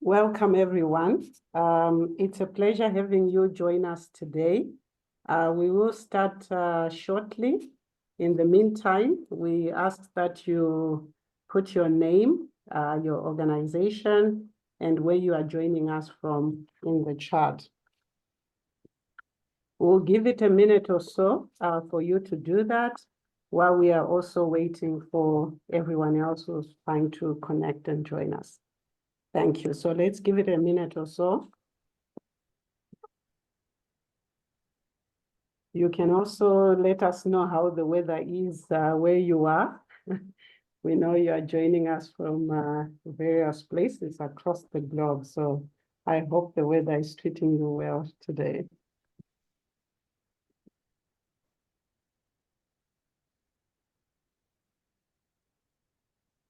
Welcome, everyone. It's a pleasure having you join us today. We will start shortly. In the meantime, we ask that you put your name, your organization, and where you are joining us from in the chat. We'll give it a minute or so for you to do that while we are also waiting for everyone else who's trying to connect and join us. Thank you. So let's give it a minute or so. You can also let us know how the weather is where you are. We know you are joining us from various places across the globe. So I hope the weather is treating you well today.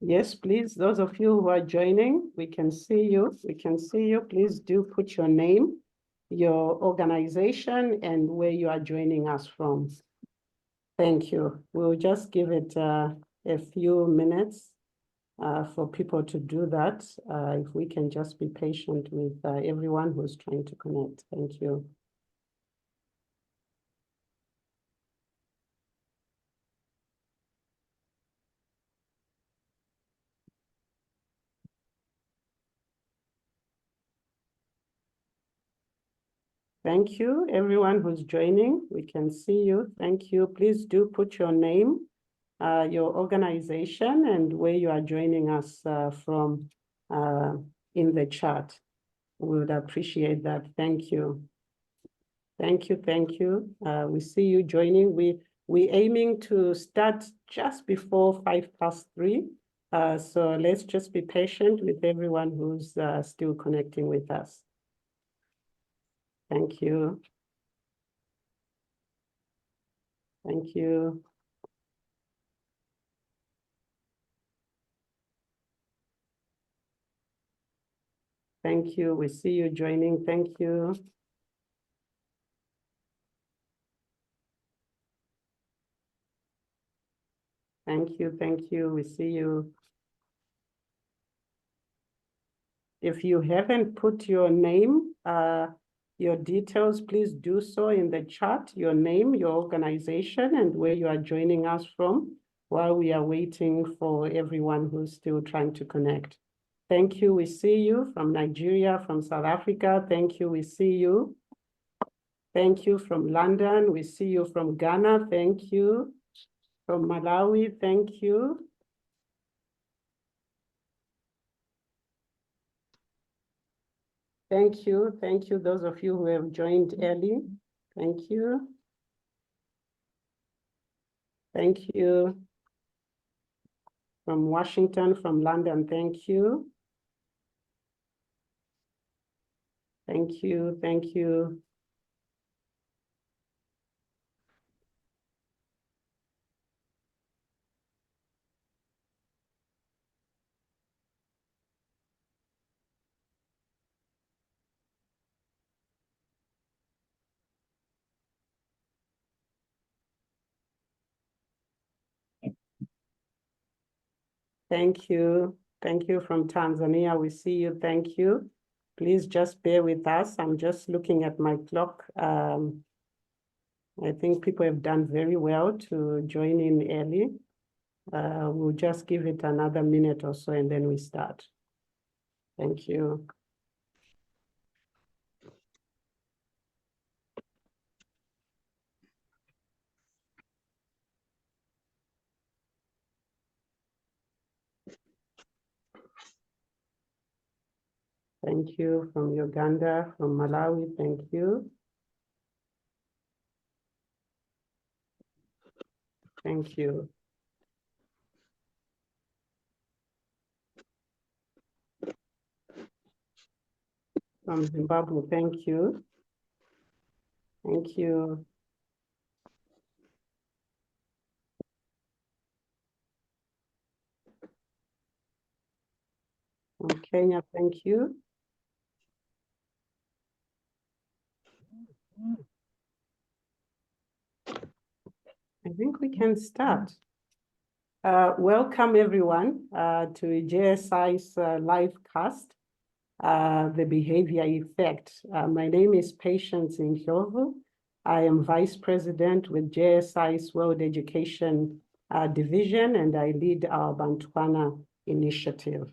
Yes, please, those of you who are joining, we can see you. We can see you. Please do put your name, your organization, and where you are joining us from. Thank you. We'll just give it a few minutes for people to do that. If we can just be patient with everyone who's trying to connect. Thank you. Thank you, everyone who's joining. We can see you. Thank you. Please do put your name, your organization, and where you are joining us from in the chat. We would appreciate that. Thank you. Thank you. Thank you. We see you joining. We're aiming to start just before 3:05. So let's just be patient with everyone who's still connecting with us. Thank you. Thank you. Thank you. We see you joining. Thank you. Thank you. Thank you. We see you. If you haven't put your name, your details, please do so in the chat, your name, your organization, and where you are joining us from while we are waiting for everyone who's still trying to connect. Thank you. We see you from Nigeria, from South Africa. Thank you. We see you. Thank you from London. We see you from Ghana. Thank you. From Malawi. Thank you. Thank you. Thank you, those of you who have joined early. Thank you. Thank you. From Washington, from London, thank you. Thank you. Thank you. Thank you. Thank you from Tanzania. We see you. Thank you. Please just bear with us. I'm just looking at my clock. I think people have done very well to join in early. We'll just give it another minute or so and then we start. Thank you. Thank you from Uganda, from Malawi, thank you. Thank you. From Zimbabwe, thank you. Thank you. From Kenya, thank you. I think we can start. Welcome everyone to JSI's live cast. the behavior effect. My name is Patience Ndlovu. I am Vice President with JSI's World Education Division, and I lead our Bantwana initiative.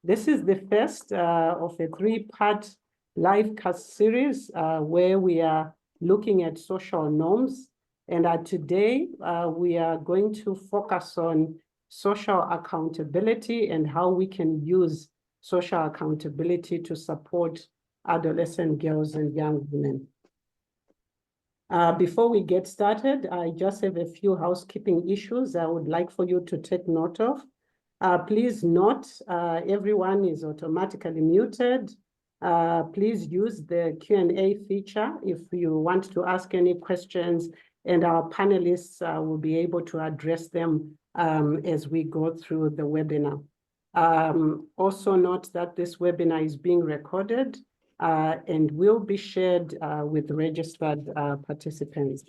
This is the first of a three-part live cast series where we are looking at social norms. And today we are going to focus on social accountability and how we can use social accountability to support adolescent girls and young women. Before we get started, I just have a few housekeeping issues I would like for you to take note of. Please note, everyone is automatically muted. Please use the Q&A feature if you want to ask any questions, and our panelists will be able to address them as we go through the webinar. Also note that this webinar is being recorded and will be shared with registered participants.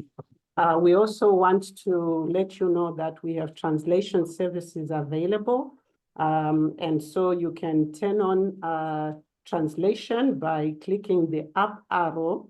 We also want to let you know that we have translation services available. And so you can turn on translation by clicking the up arrow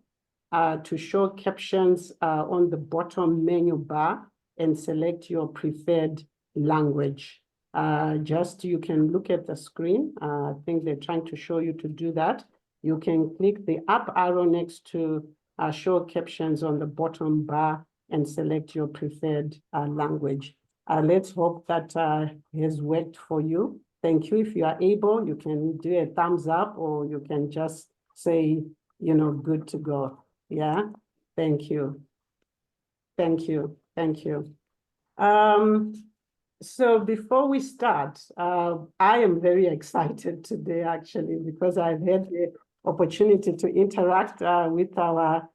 to show captions on the bottom menu bar and select your preferred language. You can look at the screen. I think they're trying to show you to do that. You can click the up arrow next to show captions on the bottom bar and select your preferred language. Let's hope that has worked for you. Thank you. If you are able, you can do a thumbs up, or you can just say, good to go. Yeah, thank you. Thank you. Thank you. So before we start, I am very excited today, actually, because I've had the opportunity to interact with our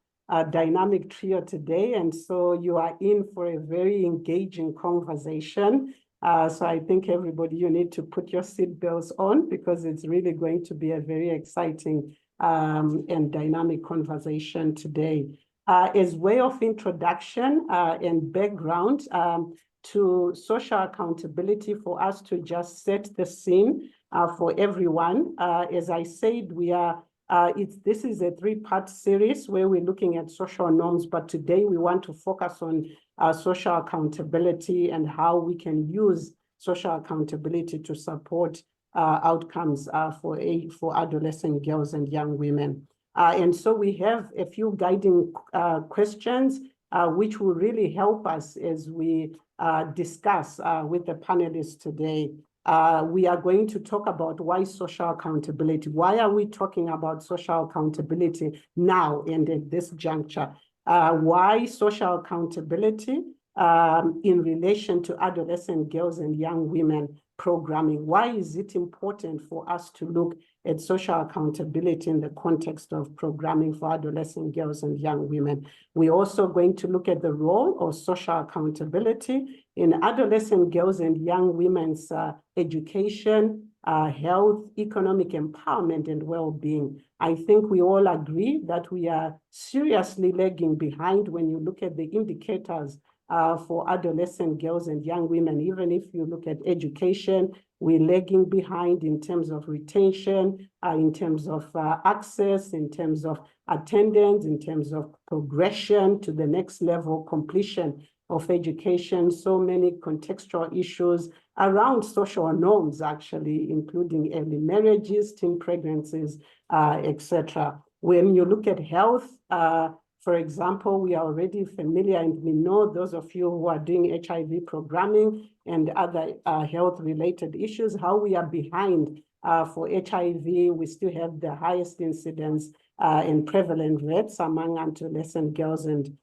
dynamic trio today. And so you are in for a very engaging conversation. So I think everybody, you need to put your seatbelts on, because it's really going to be a very exciting and dynamic conversation today. As way of introduction and background to social accountability, for us to just set the scene for everyone. As I said, we are this is a three-part series where we're looking at social norms, but today we want to focus on social accountability and how we can use social accountability to support outcomes for adolescent girls and young women. And so we have a few guiding questions which will really help us as we discuss with the panelists today. We are going to talk about why social accountability. Why are we talking about social accountability now and at this juncture? Why social accountability in relation to adolescent girls and young women programming? Why is it important for us to look at social accountability in the context of programming for adolescent girls and young women? We're also going to look at the role of social accountability in adolescent girls and young women's education, health, economic empowerment, and well-being. I think we all agree that we are seriously lagging behind when you look at the indicators for adolescent girls and young women. Even if you look at education, we're lagging behind in terms of retention, in terms of access, in terms of attendance, in terms of progression to the next level, completion of education. So many contextual issues around social norms, actually, including early marriages, teen pregnancies, etc. When you look at health, for example, we are already familiar, and we know, those of you who are doing HIV programming and other health-related issues, how we are behind for HIV. We still have the highest incidence and prevalent rates among adolescent girls and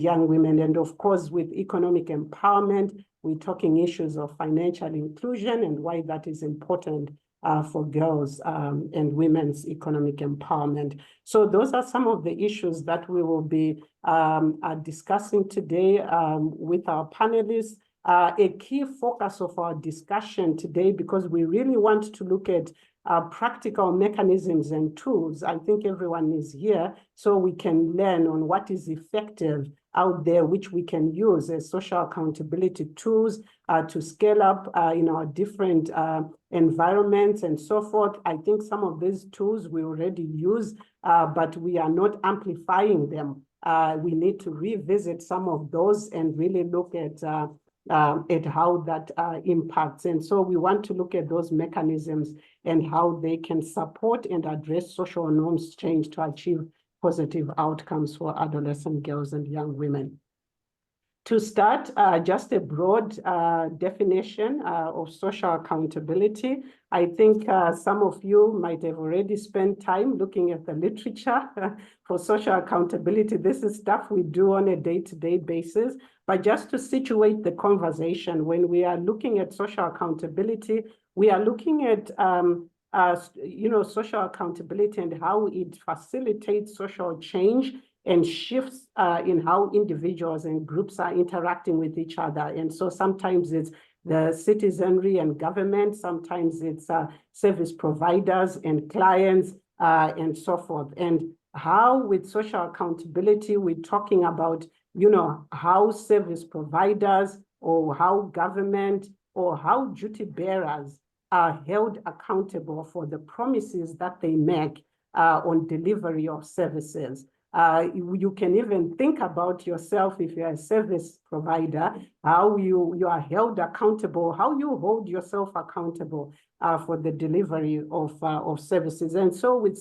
young women. And of course, with economic empowerment, we're talking issues of financial inclusion and why that is important for girls and women's economic empowerment. So those are some of the issues that we will be discussing today with our panelists. A key focus of our discussion today, because we really want to look at practical mechanisms and tools. I think everyone is here so we can learn on what is effective out there which we can use as social accountability tools to scale up in our different environments and so forth. I think some of these tools we already use, but we are not amplifying them. We need to revisit some of those and really look at how that impacts. And so we want to look at those mechanisms and how they can support and address social norms change to achieve positive outcomes for adolescent girls and young women. To start, just a broad definition of social accountability. I think some of you might have already spent time looking at the literature for social accountability. This is stuff we do on a day-to-day basis. But just to situate the conversation, when we are looking at social accountability, we are looking at social accountability and how it facilitates social change and shifts in how individuals and groups are interacting with each other. And so sometimes it's the citizenry and government, sometimes it's service providers and clients and so forth. And how with social accountability, we're talking about, how service providers or how government or how duty bearers are held accountable for the promises that they make on delivery of services. You can even think about yourself if you're a service provider, how you are held accountable, how you hold yourself accountable for the delivery of services. And so with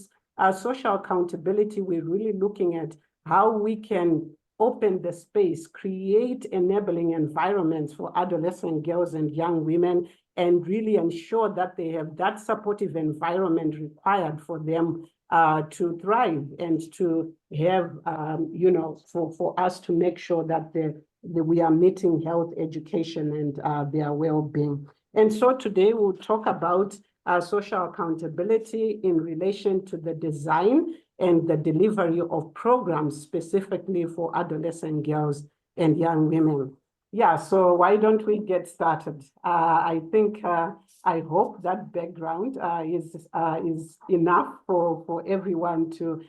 social accountability, we're really looking at how we can open the space, create enabling environments for adolescent girls and young women, and really ensure that they have that supportive environment required for them to thrive and to have, for us to make sure that we are meeting health, education, and their well-being. And so today we'll talk about social accountability in relation to the design and the delivery of programs specifically for adolescent girls and young women. Yeah, so why don't we get started? I think, I hope that background is enough for everyone to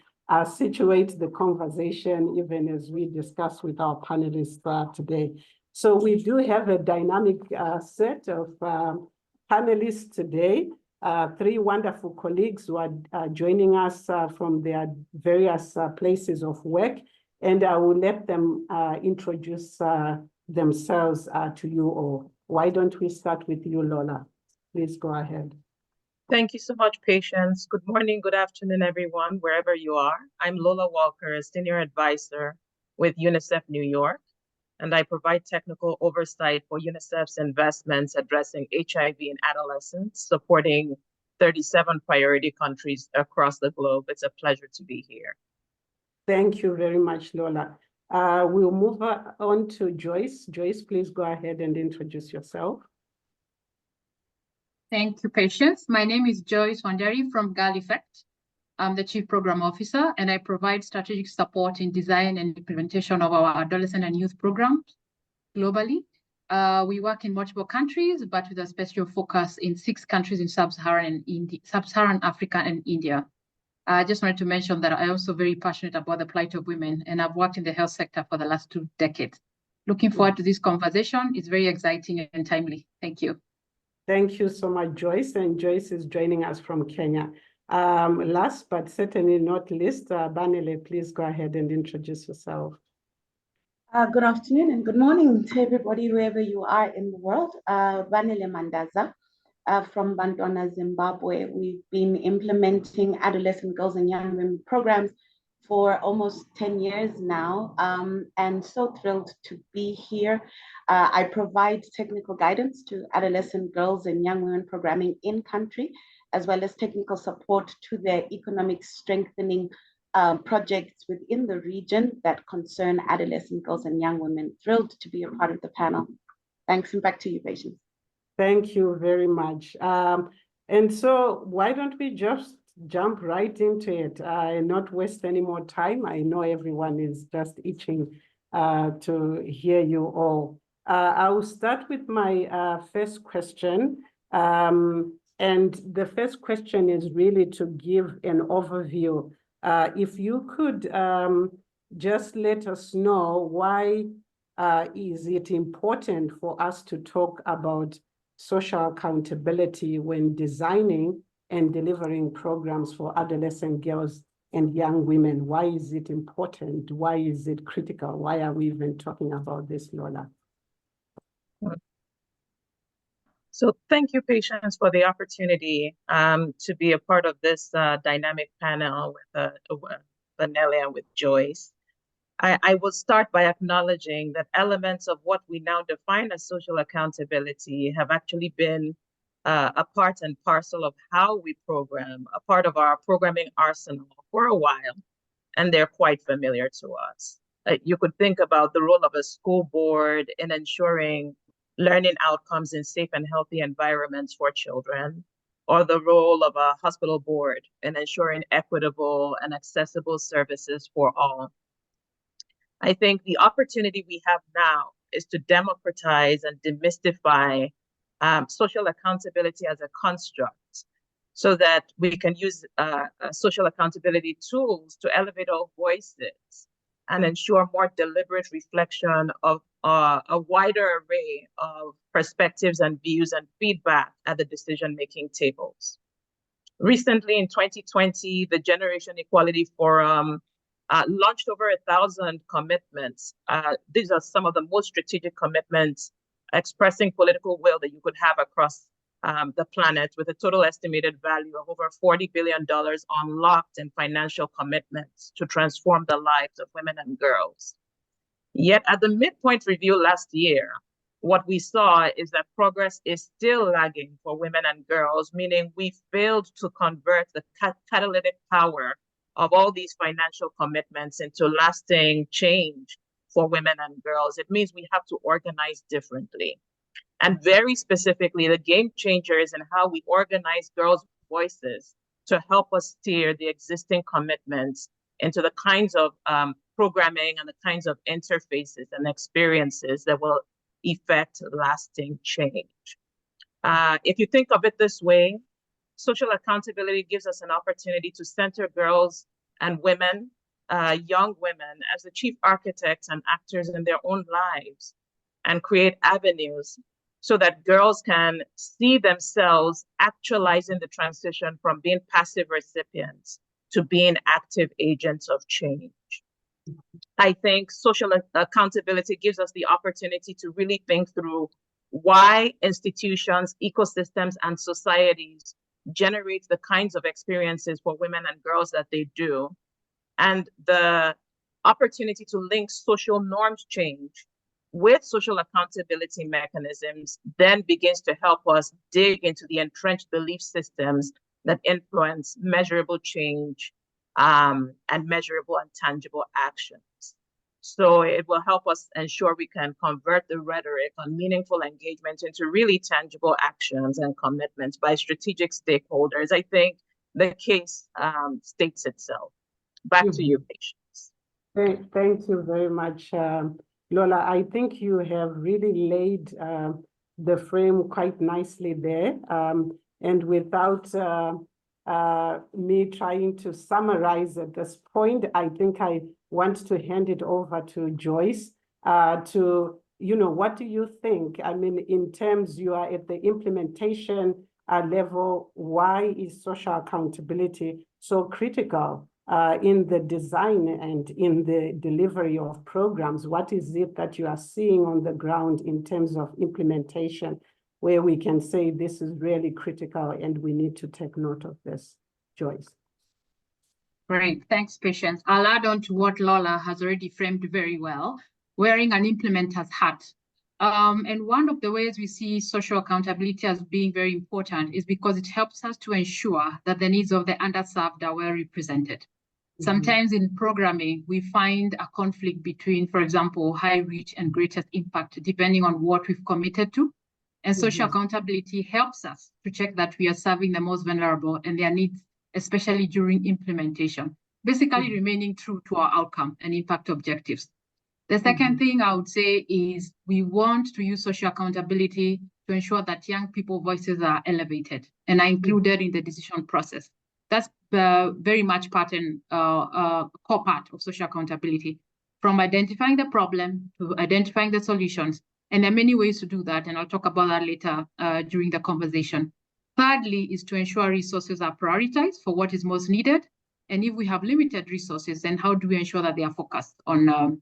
situate the conversation, even as we discuss with our panelists today. So we do have a dynamic set of panelists today, 3 wonderful colleagues who are joining us from their various places of work, and I will let them introduce themselves to you all. Why don't we start with you, Lola? Please go ahead. Thank you so much, Patience. Good morning, good afternoon, everyone, wherever you are. I'm Lola Walker, a senior advisor with UNICEF New York, and I provide technical oversight for UNICEF's investments addressing HIV in adolescents, supporting 37 priority countries across the globe. It's a pleasure to be here. Thank you very much, Lola. We'll move on to Joyce. Joyce, please go ahead and introduce yourself. Thank you, Patience. My name is Joyce Wanderi from Girl Effect. I'm the Chief Program Officer, and I provide strategic support in design and implementation of our adolescent and youth programs globally. We work in multiple countries, but with a special focus in 6 countries in Sub-Saharan Africa and India. I just wanted to mention that I'm also very passionate about the plight of women, and I've worked in the health sector for the last 2 decades. Looking forward to this conversation. It's very exciting and timely. Thank you. Thank you so much, Joyce. And Joyce is joining us from Kenya. Last but certainly not least, Banele, please go ahead and introduce yourself. Good afternoon and good morning to everybody, wherever you are in the world. Banele Mandaza from Bantwana, Zimbabwe. We've been implementing adolescent girls and young women programs for almost 10 years now, and so thrilled to be here. I provide technical guidance to adolescent girls and young women programming in country, as well as technical support to their economic strengthening projects within the region that concern adolescent girls and young women. Thrilled to be a part of the panel. Thanks, and back to you, Patience. Thank you very much. And so why don't we just jump right into it and not waste any more time? I know everyone is just itching to hear you all. I will start with my first question. And the first question is really to give an overview. If you could just let us know why is it important for us to talk about social accountability when designing and delivering programs for adolescent girls and young women? Why is it important? Why is it critical? Why are we even talking about this, Lola? So thank you, Patience, for the opportunity to be a part of this dynamic panel with Vanelli and with Joyce. I will start by acknowledging that elements of what we now define as social accountability have actually been a part and parcel of how we program, a part of our programming arsenal for a while, and they're quite familiar to us. You could think about the role of a school board in ensuring learning outcomes in safe and healthy environments for children, or the role of a hospital board in ensuring equitable and accessible services for all. I think the opportunity we have now is to democratize and demystify social accountability as a construct so that we can use social accountability tools to elevate all voices and ensure more deliberate reflection of a wider array of perspectives and views and feedback at the decision-making tables. Recently, in 2020, the Generation Equality Forum launched over 1,000 commitments. These are some of the most strategic commitments expressing political will that you could have across the planet, with a total estimated value of over $40 billion unlocked in financial commitments to transform the lives of women and girls. Yet at the midpoint review last year, what we saw is that progress is still lagging for women and girls, meaning we failed to convert the catalytic power of all these financial commitments into lasting change for women and girls. It means we have to organize differently. And very specifically, the game changer is in how we organize girls' voices to help us steer the existing commitments into the kinds of programming and the kinds of interfaces and experiences that will effect lasting change. If you think of it this way, social accountability gives us an opportunity to center girls and women, young women, as the chief architects and actors in their own lives, and create avenues so that girls can see themselves actualizing the transition from being passive recipients to being active agents of change. I think social accountability gives us the opportunity to really think through why institutions, ecosystems, and societies generate the kinds of experiences for women and girls that they do, and the opportunity to link social norms change with social accountability mechanisms then begins to help us dig into the entrenched belief systems that influence measurable change and measurable and tangible actions. So it will help us ensure we can convert the rhetoric on meaningful engagement into really tangible actions and commitments by strategic stakeholders. I think the case states itself. Back to you, Patience. Thank you very much, Lola. I think you have really laid the frame quite nicely there. And without me trying to summarize at this point, I think I want to hand it over to Joyce to, what do you think? I mean, in terms, you are at the implementation level, why is social accountability so critical in the design and in the delivery of programs? What is it that you are seeing on the ground in terms of implementation where we can say this is really critical and we need to take note of this? Joyce. Great, thanks, Patience. I'll add on to what Lola has already framed very well, wearing an implementer's hat. And one of the ways we see social accountability as being very important is because it helps us to ensure that the needs of the underserved are well represented. Sometimes in programming, we find a conflict between, for example, high reach and greatest impact, depending on what we've committed to. And social accountability helps us to check that we are serving the most vulnerable and their needs, especially during implementation, basically remaining true to our outcome and impact objectives. The second thing I would say is we want to use social accountability to ensure that young people's voices are elevated and are included in the decision process. That's very much core part of social accountability, from identifying the problem to identifying the solutions. And there are many ways to do that, and I'll talk about that later during the conversation. Thirdly is to ensure resources are prioritized for what is most needed. And if we have limited resources, then how do we ensure that they are focused on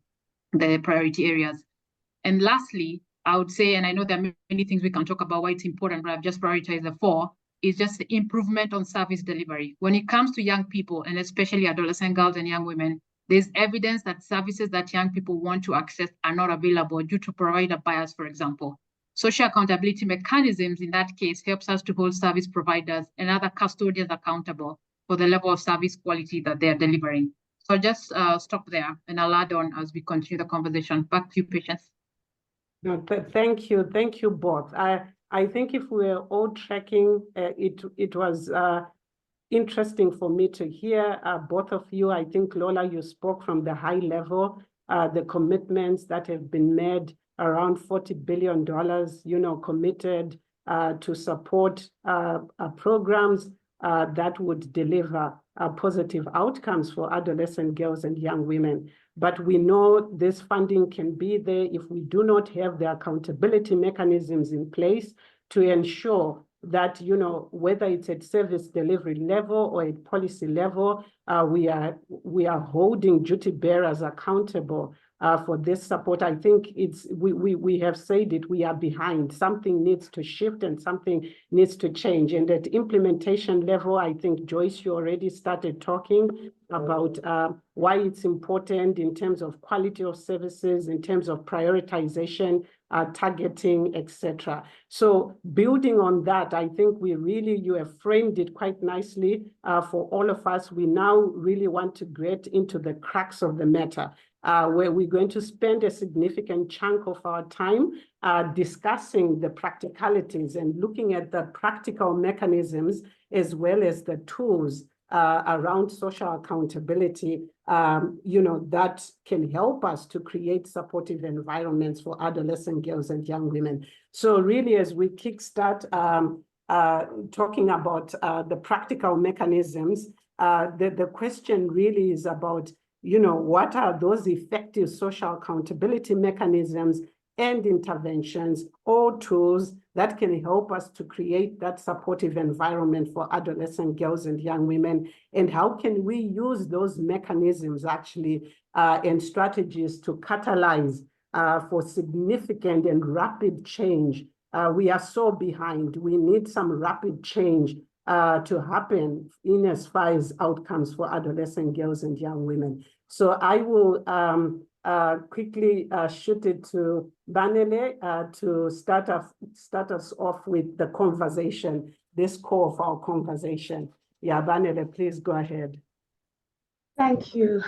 the priority areas? And lastly, I would say, and I know there are many things we can talk about why it's important, but I've just prioritized the four, is just the improvement on service delivery. When it comes to young people, and especially adolescent girls and young women, there's evidence that services that young people want to access are not available due to provider bias, for example. Social accountability mechanisms, in that case, helps us to hold service providers and other custodians accountable for the level of service quality that they're delivering. So I'll just stop there, and I'll add on as we continue the conversation. Back to you, Patience. No, thank you both. I think if we're all tracking, it was interesting for me to hear both of you. I think, Lola, you spoke from the high level, the commitments that have been made, around $40 billion, committed to support programs that would deliver positive outcomes for adolescent girls and young women. But we know this funding can be there if we do not have the accountability mechanisms in place to ensure that, whether it's at service delivery level or at policy level, we are holding duty bearers accountable for this support. I think we have said it, we are behind. Something needs to shift and something needs to change. And at implementation level, I think, Joyce, you already started talking about why it's important in terms of quality of services, in terms of prioritization, targeting, etc. So building on that, I think you have framed it quite nicely for all of us. We now really want to get into the crux of the matter, where we're going to spend a significant chunk of our time discussing the practicalities and looking at the practical mechanisms as well as the tools around social accountability, that can help us to create supportive environments for adolescent girls and young women. So really, as we kickstart talking about the practical mechanisms, the question really is about, what are those effective social accountability mechanisms and interventions or tools that can help us to create that supportive environment for adolescent girls and young women, and how can we use those mechanisms actually and strategies to catalyze for significant and rapid change. We are so behind. We need some rapid change to happen in as far as outcomes for adolescent girls and young women. So I will quickly shoot it to Banele to start us off with the conversation, this core of our conversation. Yeah, Banele, please go ahead. Thank you,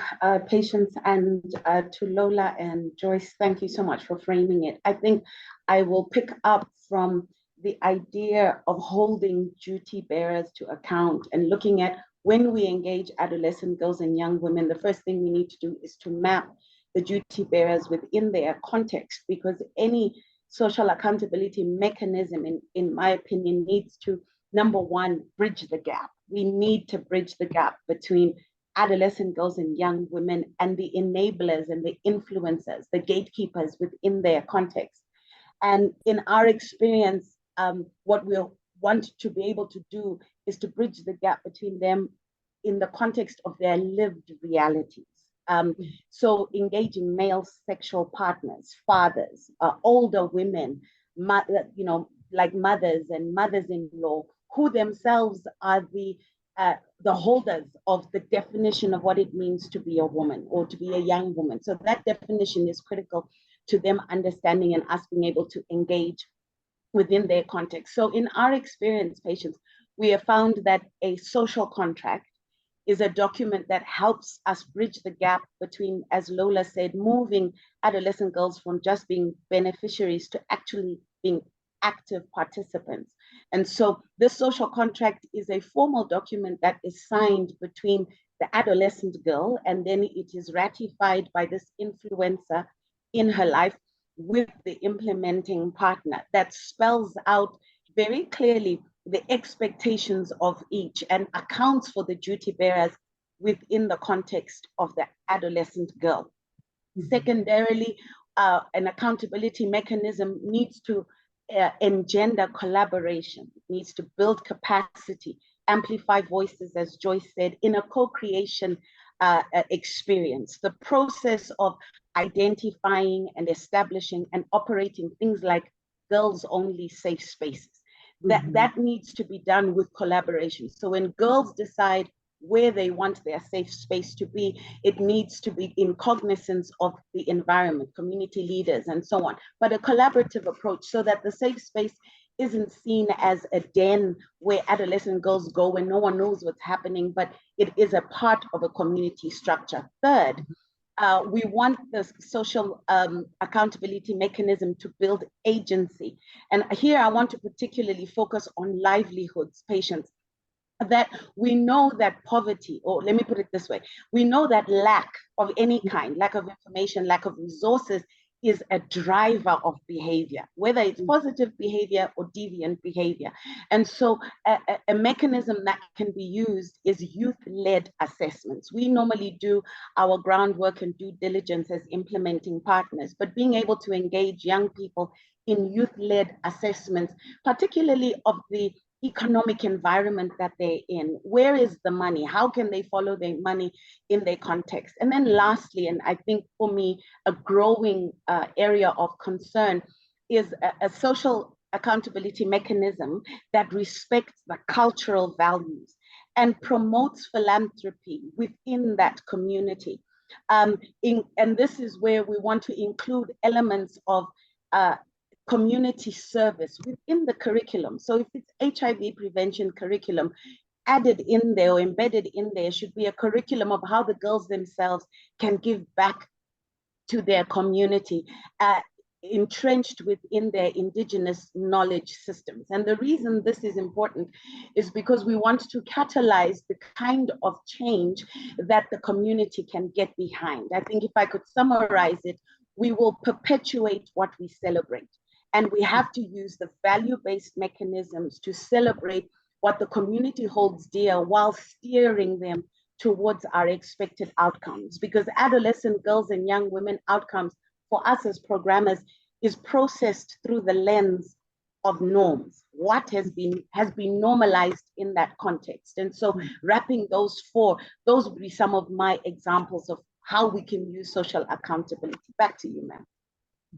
Patience, and to Lola and Joyce, thank you so much for framing it. I think I will pick up from the idea of holding duty bearers to account and looking at when we engage adolescent girls and young women, the first thing we need to do is to map the duty bearers within their context, because any social accountability mechanism, in my opinion, needs to, number one, bridge the gap. We need to bridge the gap between adolescent girls and young women and the enablers and the influencers, the gatekeepers within their context. And in our experience, what we'll want to be able to do is to bridge the gap between them in the context of their lived realities. So engaging male sexual partners, fathers, older women, like mothers and mothers-in-law, who themselves are the holders of the definition of what it means to be a woman or to be a young woman. So that definition is critical to them understanding and us being able to engage within their context. So in our experience, Patience, we have found that a social contract is a document that helps us bridge the gap between, as Lola said, moving adolescent girls from just being beneficiaries to actually being active participants. And so this social contract is a formal document that is signed between the adolescent girl, and then it is ratified by this influencer in her life with the implementing partner, that spells out very clearly the expectations of each and accounts for the duty bearers within the context of the adolescent girl. Secondarily, an accountability mechanism needs to engender collaboration, needs to build capacity, amplify voices, as Joyce said, in a co-creation experience. The process of identifying and establishing and operating things like girls-only safe spaces, that needs to be done with collaboration. So when girls decide where they want their safe space to be, it needs to be in cognizance of the environment, community leaders, and so on, but a collaborative approach so that the safe space isn't seen as a den where adolescent girls go when no one knows what's happening, but it is a part of a community structure. Third, we want the social accountability mechanism to build agency. And here I want to particularly focus on livelihoods, patients, that we know that poverty, or let me put it this way, we know that lack of any kind, lack of information, lack of resources is a driver of behavior, whether it's positive behavior or deviant behavior. And so a mechanism that can be used is youth-led assessments. We normally do our groundwork and due diligence as implementing partners, but being able to engage young people in youth-led assessments, particularly of the economic environment that they're in. Where is the money? How can they follow their money in their context? And then lastly, and I think for me, a growing area of concern is a social accountability mechanism that respects the cultural values and promotes philanthropy within that community. And this is where we want to include elements of community service within the curriculum. So if it's HIV prevention curriculum, added in there or embedded in there should be a curriculum of how the girls themselves can give back to their community, entrenched within their indigenous knowledge systems. And the reason this is important is because we want to catalyze the kind of change that the community can get behind. I think if I could summarize it, we will perpetuate what we celebrate. And we have to use the value-based mechanisms to celebrate what the community holds dear while steering them towards our expected outcomes. Because adolescent girls and young women outcomes for us as programmers is processed through the lens of norms. What has been normalized in that context. And so wrapping those four, those would be some of my examples of how we can use social accountability. Back to you, ma'am.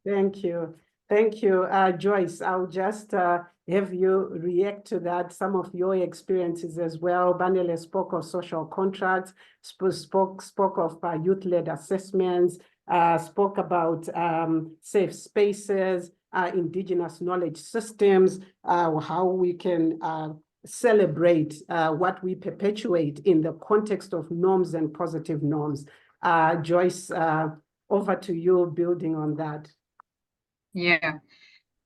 Thank you. Thank you, Joyce. I'll just have you react to that, some of your experiences as well. Bandele spoke of social contracts, spoke of youth-led assessments, spoke about safe spaces, indigenous knowledge systems, how we can celebrate what we perpetuate in the context of norms and positive norms. Joyce, over to you, building on that. Yeah,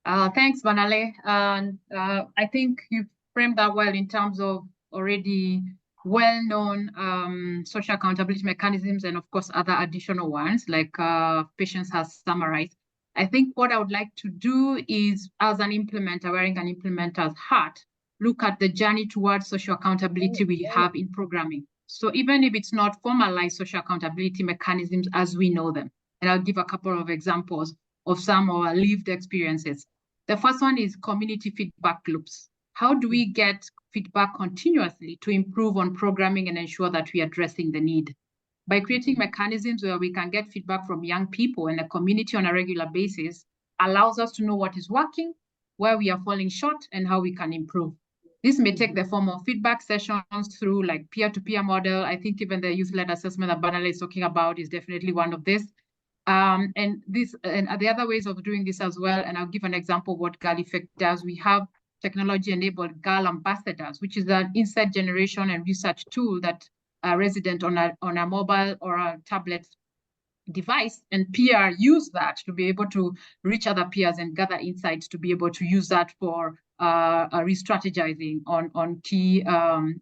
thanks, Banale. And I think you framed that well in terms of already well-known social accountability mechanisms and, of course, other additional ones like Patience has summarized. I think what I would like to do is, as an implementer, wearing an implementer's hat, look at the journey towards social accountability we have in programming. So even if it's not formalized social accountability mechanisms as we know them, and I'll give a couple of examples of some of our lived experiences. The first one is community feedback loops. How do we get feedback continuously to improve on programming and ensure that we are addressing the need? By creating mechanisms where we can get feedback from young people and the community on a regular basis allows us to know what is working, where we are falling short, and how we can improve. This may take the form of feedback sessions through like peer-to-peer model. I think even the youth-led assessment that Banale is talking about is definitely one of this. And the other ways of doing this as well, and I'll give an example of what Girl Effect does. We have technology-enabled Girl Ambassadors, which is an insight generation and research tool that are resident on a mobile or a tablet device, and peer use that to be able to reach other peers and gather insights to be able to use that for re-strategizing on key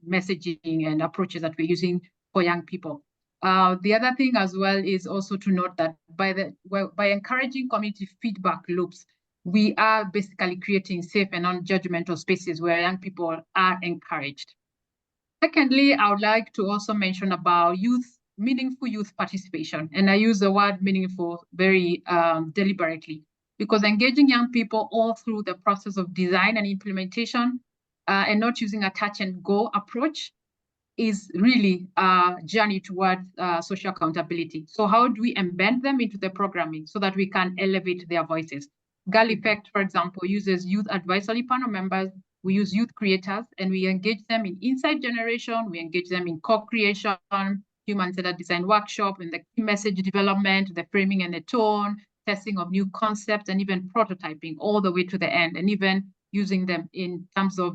messaging and approaches that we're using for young people. The other thing as well is also to note that by encouraging community feedback loops, we are basically creating safe and non-judgmental spaces where young people are encouraged. Secondly, I would like to also mention about meaningful youth participation. And I use the word meaningful very deliberately, because engaging young people all through the process of design and implementation and not using a touch and go approach is really a journey towards social accountability. So how do we embed them into the programming so that we can elevate their voices? Girl Effect, for example, uses youth advisory panel members. We use youth creators, and we engage them in insight generation. We engage them in co-creation, human-centered design workshop, in the key message development, the framing and the tone, testing of new concepts, and even prototyping all the way to the end, and even using them in terms of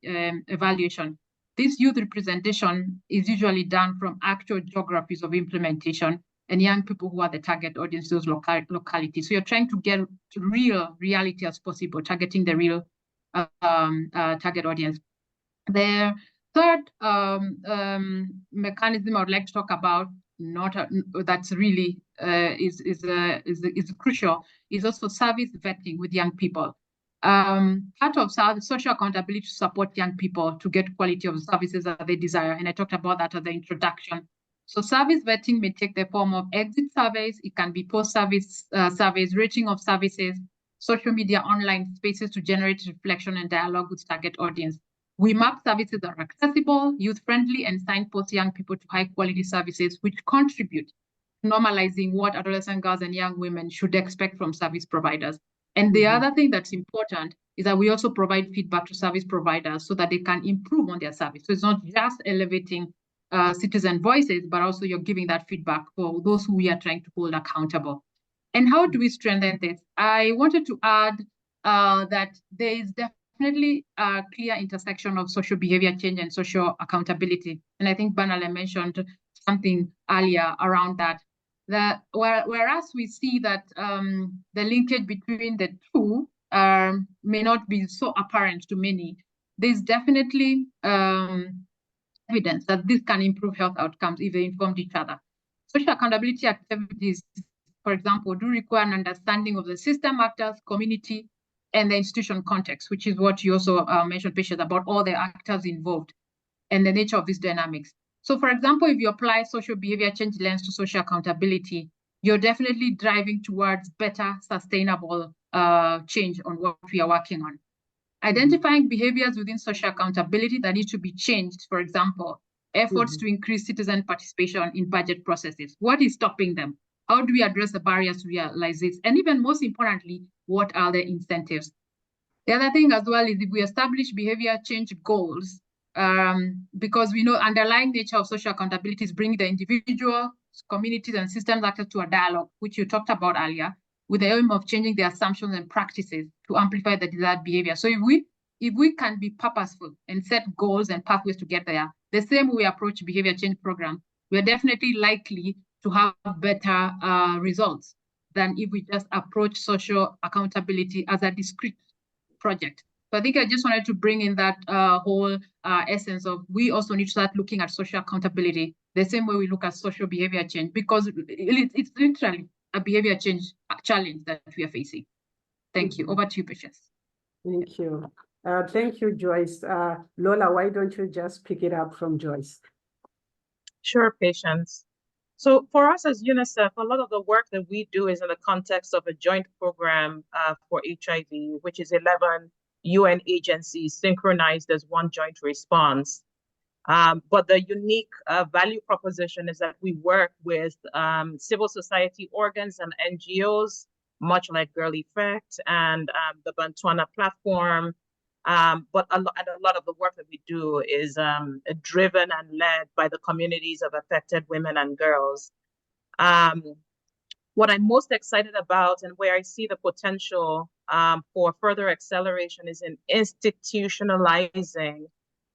evaluation. This youth representation is usually done from actual geographies of implementation and young people who are the target audience, those localities. So you're trying to get to real reality as possible, targeting the real target audience. The third mechanism I would like to talk about, that's really is crucial, is also service vetting with young people. Part of social accountability to support young people to get quality of services that they desire. And I talked about that at the introduction. So service vetting may take the form of exit surveys. It can be post-service surveys, rating of services, social media online spaces to generate reflection and dialogue with target audience. We map services that are accessible, youth-friendly, and signpost young people to high-quality services which contribute to normalizing what adolescent girls and young women should expect from service providers. And the other thing that's important is that we also provide feedback to service providers so that they can improve on their service. So it's not just elevating citizen voices, but also you're giving that feedback for those who we are trying to hold accountable. And how do we strengthen this? I wanted to add that there is definitely a clear intersection of social behavior change and social accountability. And I think Banale mentioned something earlier around that. Whereas we see that the linkage between the two may not be so apparent to many, there's definitely evidence that this can improve health outcomes if they inform each other. Social accountability activities, for example, do require an understanding of the system actors, community, and the institution context, which is what you also mentioned, Patience, about all the actors involved and the nature of these dynamics. So, for example, if you apply social behavior change lens to social accountability, you're definitely driving towards better, sustainable change on what we are working on. Identifying behaviors within social accountability that need to be changed, for example, efforts to increase citizen participation in budget processes. What is stopping them? How do we address the barriers to realize this? And even most importantly, what are the incentives? The other thing as well is if we establish behavior change goals, because we know underlying nature of social accountability is bringing the individual, communities, and systems actors to a dialogue, which you talked about earlier, with the aim of changing the assumptions and practices to amplify the desired behavior. So if we can be purposeful and set goals and pathways to get there, the same way we approach behavior change program, we are definitely likely to have better results than if we just approach social accountability as a discrete project. So I think I just wanted to bring in that whole essence of we also need to start looking at social accountability the same way we look at social behavior change, because it's literally a behavior change challenge that we are facing. Thank you. Over to you, Patience. Thank you. Thank you, Joyce. Lola, why don't you just pick it up from Joyce? Sure, Patience. So for us as UNICEF, a lot of the work that we do is in the context of a joint program for HIV, which is 11 UN agencies synchronized as one joint response. But the unique value proposition is that we work with civil society organs and NGOs, much like Girl Effect and the Bantwana platform. But a lot of the work that we do is driven and led by the communities of affected women and girls. What I'm most excited about and where I see the potential for further acceleration is in institutionalizing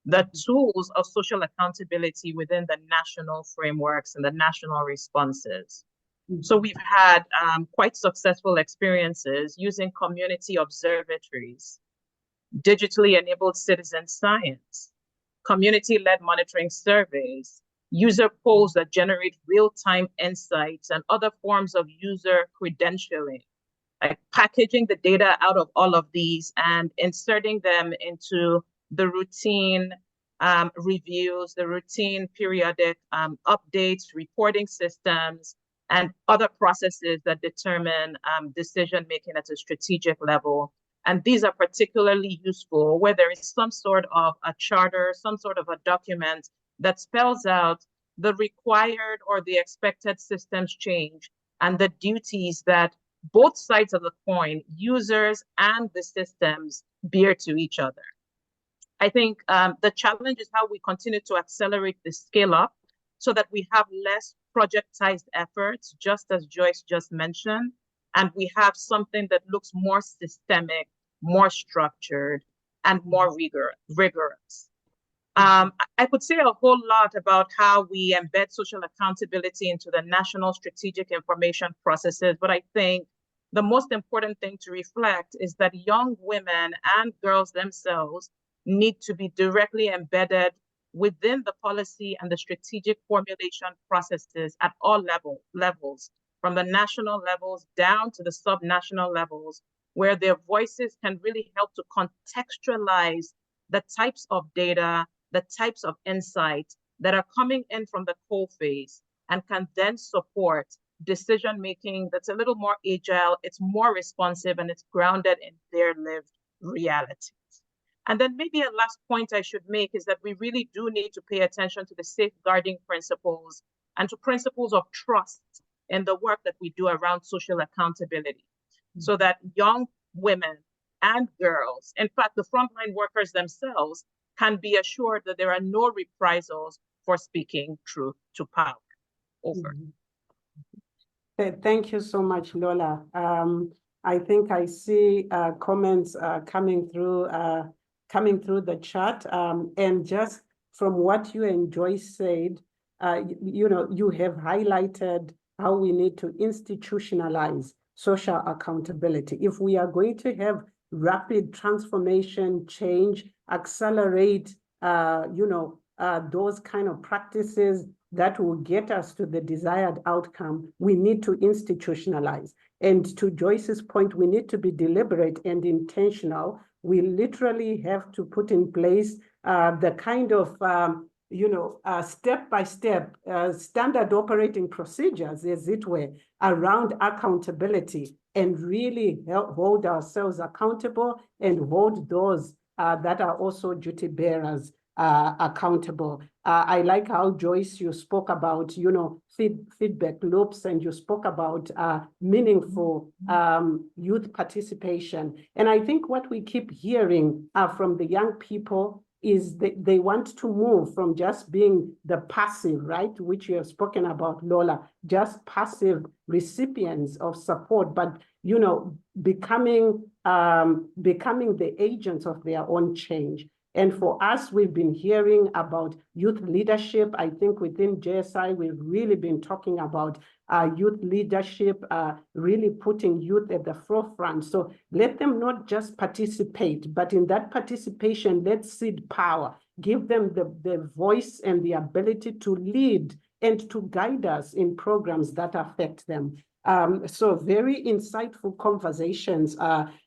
the tools of social accountability within the national frameworks and the national responses. So we've had quite successful experiences using community observatories, digitally enabled citizen science, community-led monitoring surveys, user polls that generate real-time insights, and other forms of user credentialing like packaging the data out of all of these and inserting them into the routine reviews, the routine periodic updates, reporting systems, and other processes that determine decision-making at a strategic level. And these are particularly useful where there is some sort of a charter, some sort of a document that spells out the required or the expected systems change and the duties that both sides of the coin, users and the systems, bear to each other. I think the challenge is how we continue to accelerate the scale up so that we have less projectized efforts, just as Joyce just mentioned, and we have something that looks more systemic, more structured, and more rigorous. I could say a whole lot about how we embed social accountability into the national strategic information processes, but I think the most important thing to reflect is that young women and girls themselves need to be directly embedded within the policy and the strategic formulation processes at all levels, from the national levels down to the sub-national levels, where their voices can really help to contextualize the types of data, the types of insights that are coming in from the coalface and can then support decision-making that's a little more agile, it's more responsive, and it's grounded in their lived realities. And then maybe a last point I should make is that we really do need to pay attention to the safeguarding principles and to principles of trust in the work that we do around social accountability, so that young women and girls, in fact, the frontline workers themselves, can be assured that there are no reprisals for speaking truth to power. Over. Thank you so much, Lola. I think I see comments coming through the chat, and just from what you and Joyce said, you have highlighted how we need to institutionalize social accountability. If we are going to have rapid transformation, change, accelerate, those kind of practices that will get us to the desired outcome, we need to institutionalize. And to Joyce's point, we need to be deliberate and intentional. We literally have to put in place the kind of step-by-step standard operating procedures, as it were, around accountability, and really hold ourselves accountable and hold those that are also duty bearers accountable. I like how, Joyce, you spoke about, feedback loops, and you spoke about meaningful youth participation. And I think what we keep hearing from the young people is they want to move from just being the passive, right, which you have spoken about, Lola, just passive recipients of support, but becoming the agents of their own change. And for us, we've been hearing about youth leadership. I think within JSI, we've really been talking about youth leadership, really putting youth at the forefront. So let them not just participate, but in that participation, let's seed power, give them the voice and the ability to lead and to guide us in programs that affect them. So very insightful conversations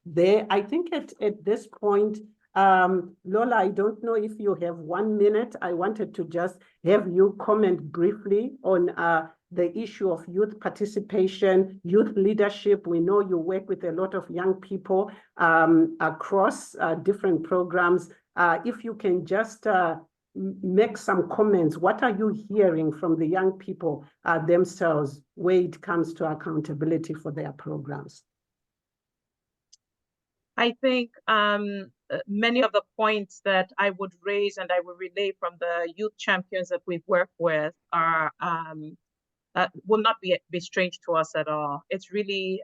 there. I think at this point, Lola, I don't know if you have 1 minute. I wanted to just have you comment briefly on the issue of youth participation, youth leadership. We know you work with a lot of young people across different programs. If you can just make some comments, what are you hearing from the young people themselves when it comes to accountability for their programs? I think many of the points that I would raise and I would relay from the youth champions that we've worked with are will not be strange to us at all. It's really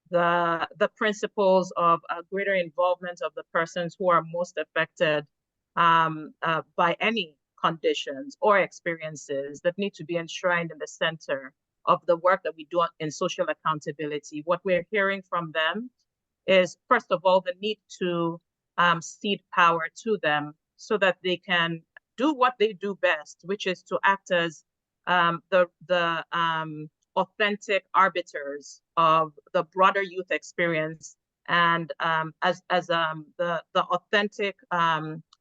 the principles of greater involvement of the persons who are most affected by any conditions or experiences that need to be enshrined in the center of the work that we do in social accountability. What we're hearing from them is, first of all, the need to cede power to them so that they can do what they do best, which is to act as the authentic arbiters of the broader youth experience and as the authentic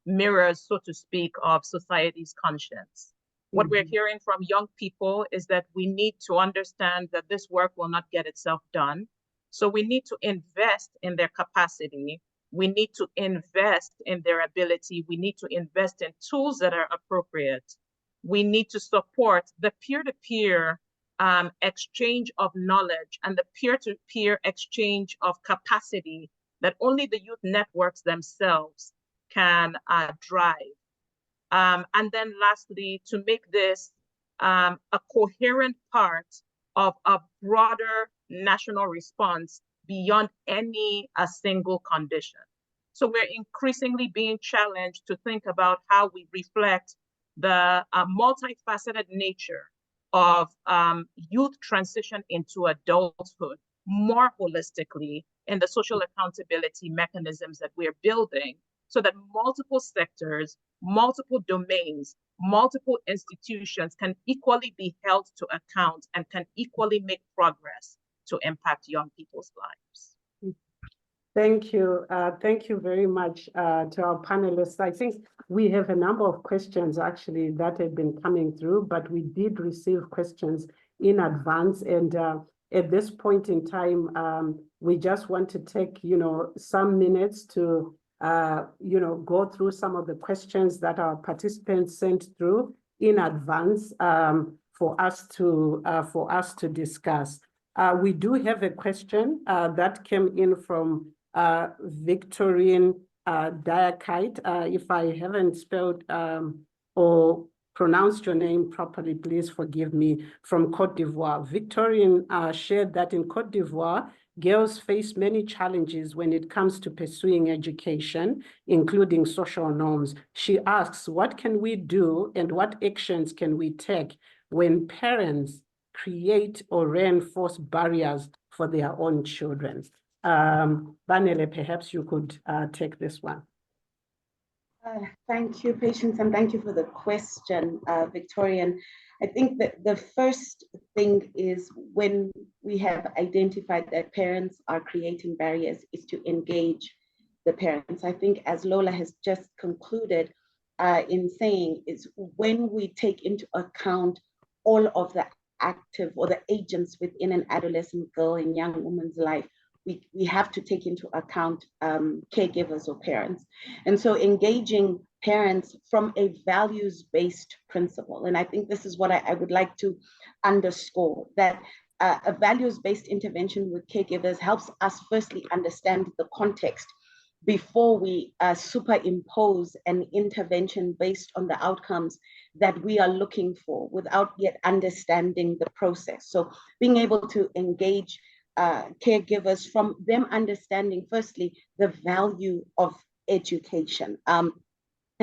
mirrors, so to speak, of society's conscience. What we're hearing from young people is that we need to understand that this work will not get itself done. So we need to invest in their capacity. We need to invest in their ability. We need to invest in tools that are appropriate. We need to support the peer-to-peer exchange of knowledge and the peer-to-peer exchange of capacity that only the youth networks themselves can drive. And then lastly, to make this a coherent part of a broader national response beyond any single condition. So we're increasingly being challenged to think about how we reflect the multifaceted nature of youth transition into adulthood more holistically in the social accountability mechanisms that we're building, so that multiple sectors, multiple domains, multiple institutions can equally be held to account and can equally make progress to impact young people's lives. Thank you. Thank you very much to our panelists. I think we have a number of questions actually that have been coming through, but we did receive questions in advance. And at this point in time, we just want to take, some minutes to, go through some of the questions that our participants sent through in advance for us to discuss. We do have a question that came in from Victorine Diakite. If I haven't spelled or pronounced your name properly, please forgive me, from Côte d'Ivoire. Victorine shared that in Côte d'Ivoire, girls face many challenges when it comes to pursuing education, including social norms. She asks, what can we do and what actions can we take when parents create or reinforce barriers for their own children? Banele, perhaps you could take this one. Thank you, Patience, and thank you for the question, Victorian. I think that the first thing is, when we have identified that parents are creating barriers, is to engage the parents. I think, as Lola has just concluded in saying, is when we take into account all of the active or the agents within an adolescent girl and young woman's life, we have to take into account caregivers or parents. And so engaging parents from a values-based principle. And I think this is what I would like to underscore, that a values-based intervention with caregivers helps us firstly understand the context before we superimpose an intervention based on the outcomes that we are looking for without yet understanding the process. So being able to engage caregivers from them understanding firstly the value of education. And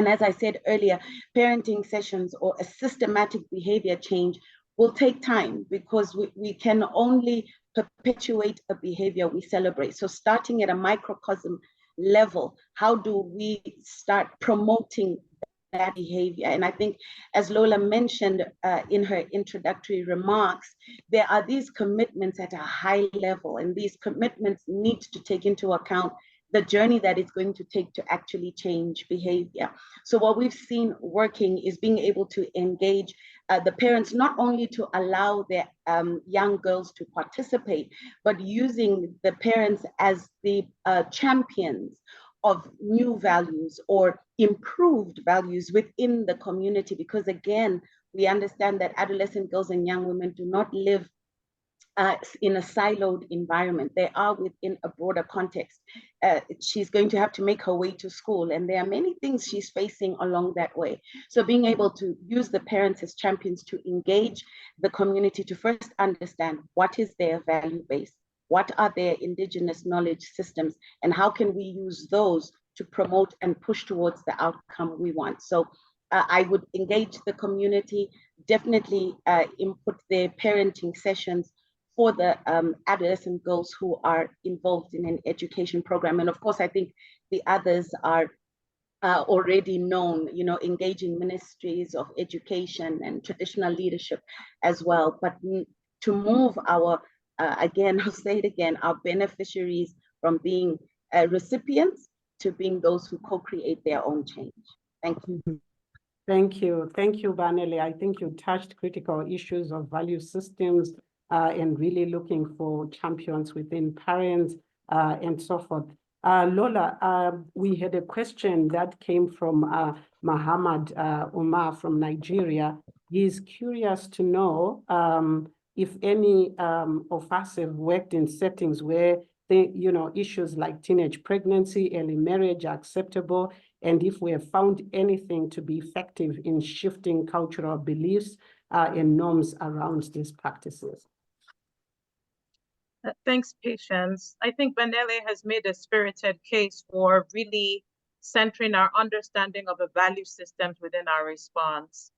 as I said earlier, parenting sessions or a systematic behavior change will take time, because we can only perpetuate a behavior we celebrate. So starting at a microcosm level, how do we start promoting that behavior? And I think, as Lola mentioned in her introductory remarks, there are these commitments at a high level, and these commitments need to take into account the journey that it's going to take to actually change behavior. So what we've seen working is being able to engage the parents, not only to allow their young girls to participate, but using the parents as the champions of new values or improved values within the community. Because again, we understand that adolescent girls and young women do not live in a siloed environment. They are within a broader context. She's going to have to make her way to school, and there are many things she's facing along that way. So being able to use the parents as champions to engage the community to first understand what is their value base, what are their indigenous knowledge systems, and how can we use those to promote and push towards the outcome we want. So I would engage the community, definitely input their parenting sessions for the adolescent girls who are involved in an education program. And of course, I think the others are already known, engaging ministries of education and traditional leadership as well. But to move our, again, I'll say it again, our beneficiaries from being recipients to being those who co-create their own change. Thank you. Thank you. Thank you, Banele. I think you touched critical issues of value systems and really looking for champions within parents and so forth. Lola, we had a question that came from Muhammad Umar from Nigeria. He's curious to know if any of us have worked in settings where issues like teenage pregnancy, early marriage are acceptable, and if we have found anything to be effective in shifting cultural beliefs and norms around these practices. Thanks, Patience. I think Banele has made a spirited case for really centering our understanding of the value systems within our response.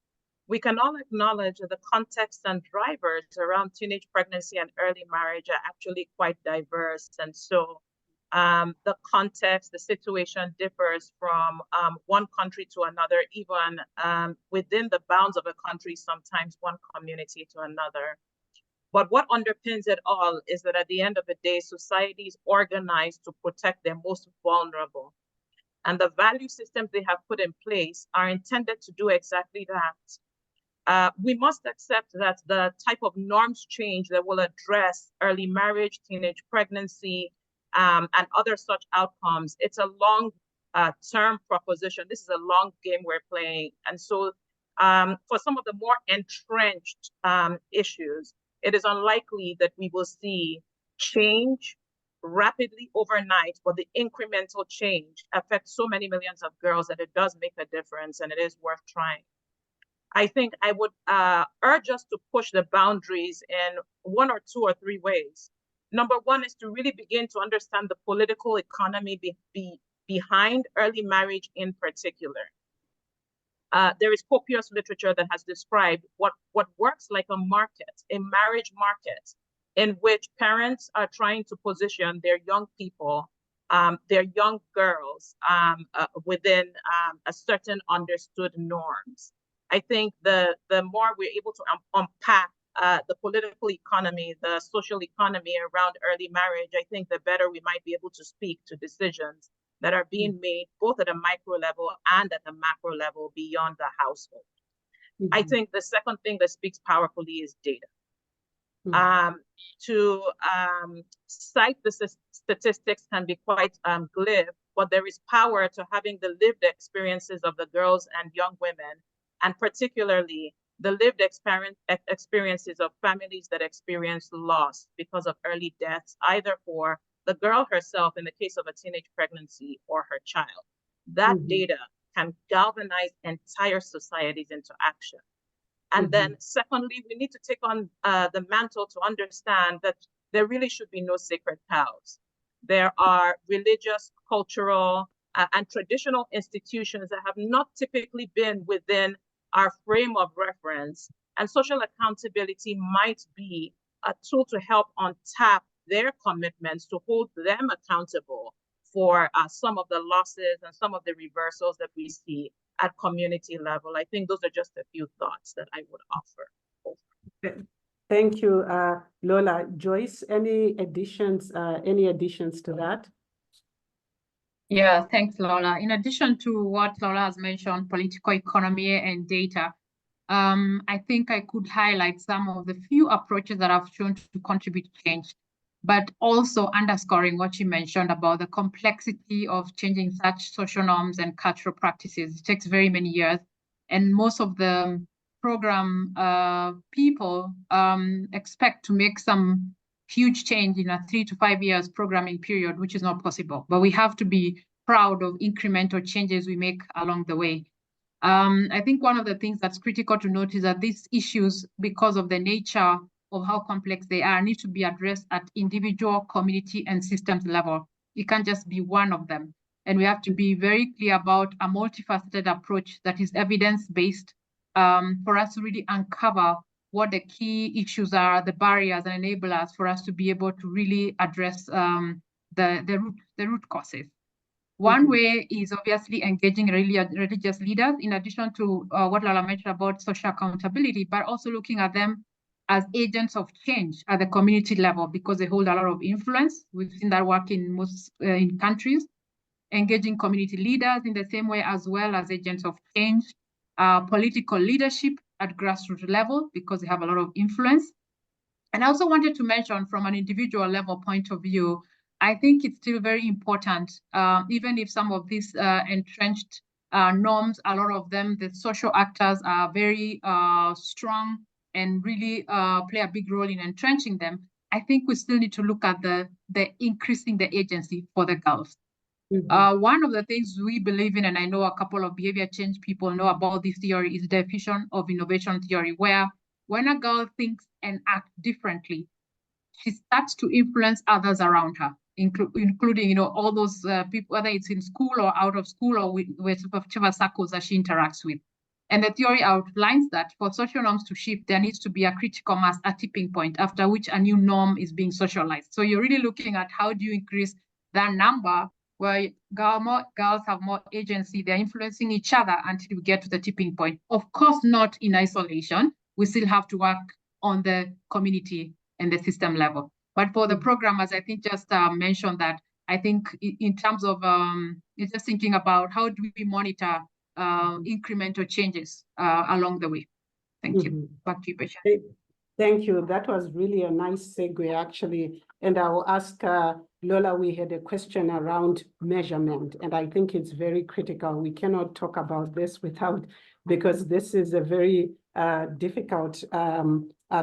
We can all acknowledge that the context and drivers around teenage pregnancy and early marriage are actually quite diverse. And so the context, the situation differs from one country to another, even within the bounds of a country, sometimes one community to another. But what underpins it all is that at the end of the day, society is organized to protect their most vulnerable. And the value systems they have put in place are intended to do exactly that. We must accept that the type of norms change that will address early marriage, teenage pregnancy, and other such outcomes, it's a long-term proposition. This is a long game we're playing. And so for some of the more entrenched issues, it is unlikely that we will see change rapidly overnight, but the incremental change affects so many millions of girls that it does make a difference, and it is worth trying. I think I would urge us to push the boundaries in one or two or three ways. Number one is to really begin to understand the political economy behind early marriage in particular. There is copious literature that has described what works like a market, a marriage market, in which parents are trying to position their young people, their young girls within a certain understood norms. I think the more we're able to unpack the political economy, the social economy around early marriage, I think the better we might be able to speak to decisions that are being made both at a micro level and at the macro level beyond the household. I think the second thing that speaks powerfully is data. To cite the statistics can be quite glib, but there is power to having the lived experiences of the girls and young women, and particularly the lived experiences of families that experience loss because of early deaths, either for the girl herself in the case of a teenage pregnancy or her child. That data can galvanize entire societies into action. And then secondly, we need to take on the mantle to understand that there really should be no sacred cows. There are religious, cultural, and traditional institutions that have not typically been within our frame of reference, and social accountability might be a tool to help untap their commitments to hold them accountable for some of the losses and some of the reversals that we see at community level. I think those are just a few thoughts that I would offer. Thank you, Lola. Joyce, any additions to that? Yeah, thanks, Lola. In addition to what Lola has mentioned, political economy and data, I think I could highlight some of the few approaches that have shown to contribute to change, but also underscoring what you mentioned about the complexity of changing such social norms and cultural practices. It takes very many years, and most of the program people expect to make some huge change in a 3 to 5 years programming period, which is not possible. But we have to be proud of incremental changes we make along the way. I think one of the things that's critical to note is that these issues, because of the nature of how complex they are, need to be addressed at individual, community, and systems level. It can't just be one of them. And we have to be very clear about a multifaceted approach that is evidence-based for us to really uncover what the key issues are, the barriers and enablers for us to be able to really address the root causes. One way is obviously engaging religious leaders, in addition to what Lola mentioned about social accountability, but also looking at them as agents of change at the community level because they hold a lot of influence. We've seen that work in most in countries, engaging community leaders in the same way as well as agents of change, political leadership at grassroots level because they have a lot of influence. And I also wanted to mention from an individual level point of view, I think it's still very important, even if some of these entrenched norms, a lot of them, the social actors are very strong and really play a big role in entrenching them. I think we still need to look at the increasing the agency for the girls. One of the things we believe in, and I know a couple of behavior change people know about this theory, is the diffusion of innovation theory, where when a girl thinks and acts differently, she starts to influence others around her, including all those people, whether it's in school or out of school or with whichever circles that she interacts with. And the theory outlines that for social norms to shift, there needs to be a critical mass, a tipping point, after which a new norm is being socialized. So you're really looking at how do you increase that number where girls have more agency, they're influencing each other until we get to the tipping point. Of course, not in isolation. We still have to work on the community and the system level. But for the programmers, I think just mentioned that I think in terms of it's just thinking about how do we monitor incremental changes along the way. Thank you. Back to you, Bashar. Thank you. That was really a nice segue, actually. And I will ask Lola, we had a question around measurement, and I think it's very critical. We cannot talk about this without, because this is a very difficult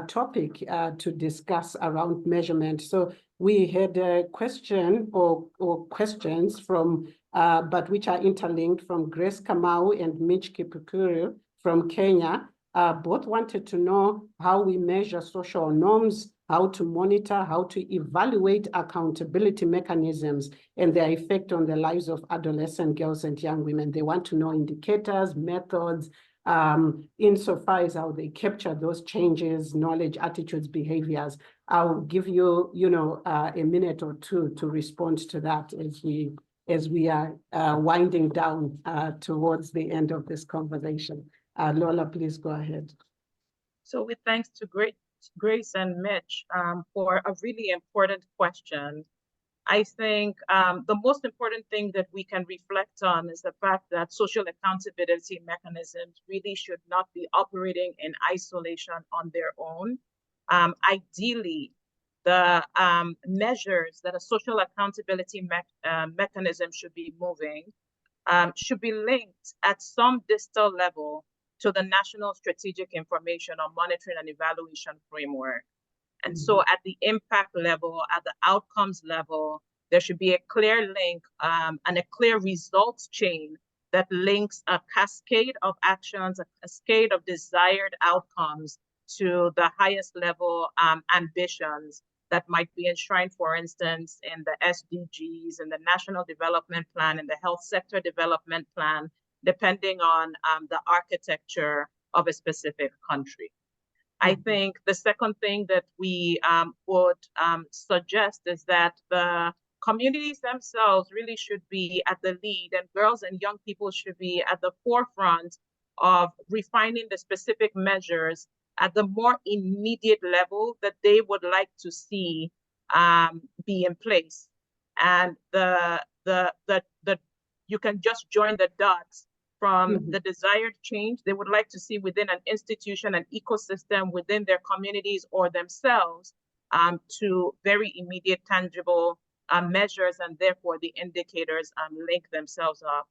topic to discuss around measurement. So we had a question or questions from, but which are interlinked, from Grace Kamau and Mitch Kipukuru from Kenya. Both wanted to know how we measure social norms, how to monitor, how to evaluate accountability mechanisms and their effect on the lives of adolescent girls and young women. They want to know indicators, methods, insofar as how they capture those changes, knowledge, attitudes, behaviors. I'll give you, a minute or two to respond to that as we are winding down towards the end of this conversation. Lola, please go ahead. So with thanks to Grace and Mitch for a really important question. I think the most important thing that we can reflect on is the fact that social accountability mechanisms really should not be operating in isolation on their own. Ideally, the measures that a social accountability mechanism should be moving should be linked at some distal level to the National Strategic Information on Monitoring and Evaluation Framework. And so at the impact level, at the outcomes level, there should be a clear link and a clear results chain that links a cascade of actions, a cascade of desired outcomes to the highest level ambitions that might be enshrined, for instance, in the SDGs, in the National Development Plan, in the Health Sector Development Plan, depending on the architecture of a specific country. I think the second thing that we would suggest is that the communities themselves really should be at the lead, and girls and young people should be at the forefront of refining the specific measures at the more immediate level that they would like to see be in place. And you can just join the dots from the desired change they would like to see within an institution, an ecosystem, within their communities or themselves, to very immediate, tangible measures, and therefore the indicators link themselves up.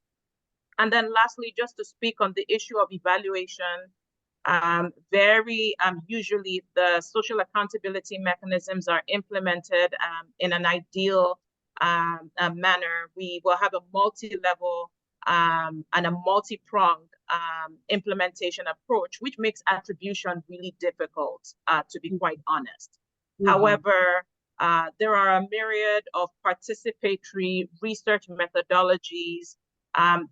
And then lastly, just to speak on the issue of evaluation, usually the social accountability mechanisms are implemented in an ideal manner. We will have a multi-level and a multi-pronged implementation approach, which makes attribution really difficult, to be quite honest. However, there are a myriad of participatory research methodologies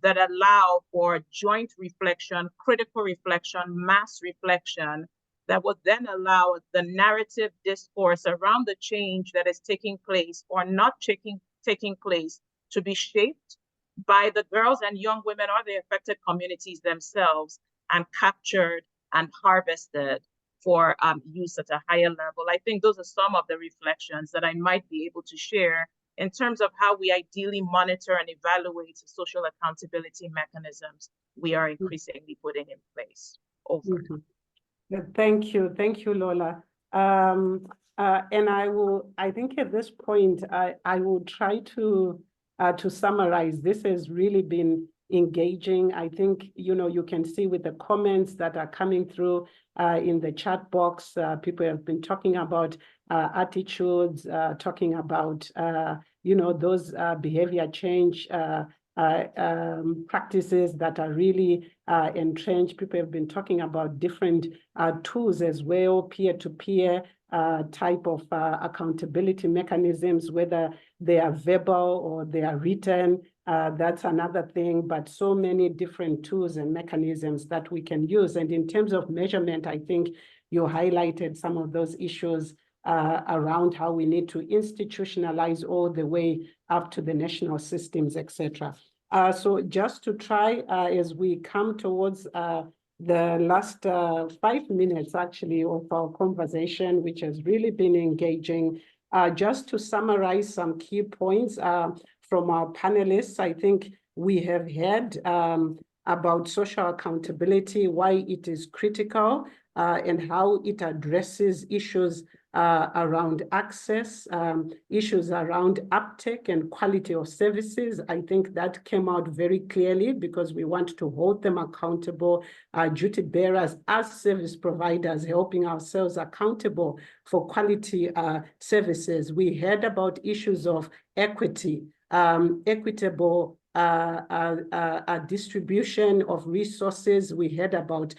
that allow for joint reflection, critical reflection, mass reflection, that would then allow the narrative discourse around the change that is taking place or not taking place to be shaped by the girls and young women or the affected communities themselves, and captured and harvested for use at a higher level. I think those are some of the reflections that I might be able to share in terms of how we ideally monitor and evaluate social accountability mechanisms we are increasingly putting in place over time. Thank you, Lola. And I think at this point, I will try to summarize. This has really been engaging. I think, you can see with the comments that are coming through in the chat box, people have been talking about attitudes, talking about, those behavior change practices that are really entrenched. People have been talking about different tools as well, peer-to-peer type of accountability mechanisms, whether they are verbal or they are written. That's another thing, but so many different tools and mechanisms that we can use. And in terms of measurement, I think you highlighted some of those issues around how we need to institutionalize all the way up to the national systems, etc. So just to try, as we come towards the last 5 minutes, actually, of our conversation, which has really been engaging, just to summarize some key points from our panelists. I think we have heard about social accountability, why it is critical, and how it addresses issues around access, issues around uptake and quality of services. I think that came out very clearly because we want to hold them accountable, duty bearers as service providers, helping ourselves accountable for quality services. We heard about issues of equity, equitable distribution of resources. We heard about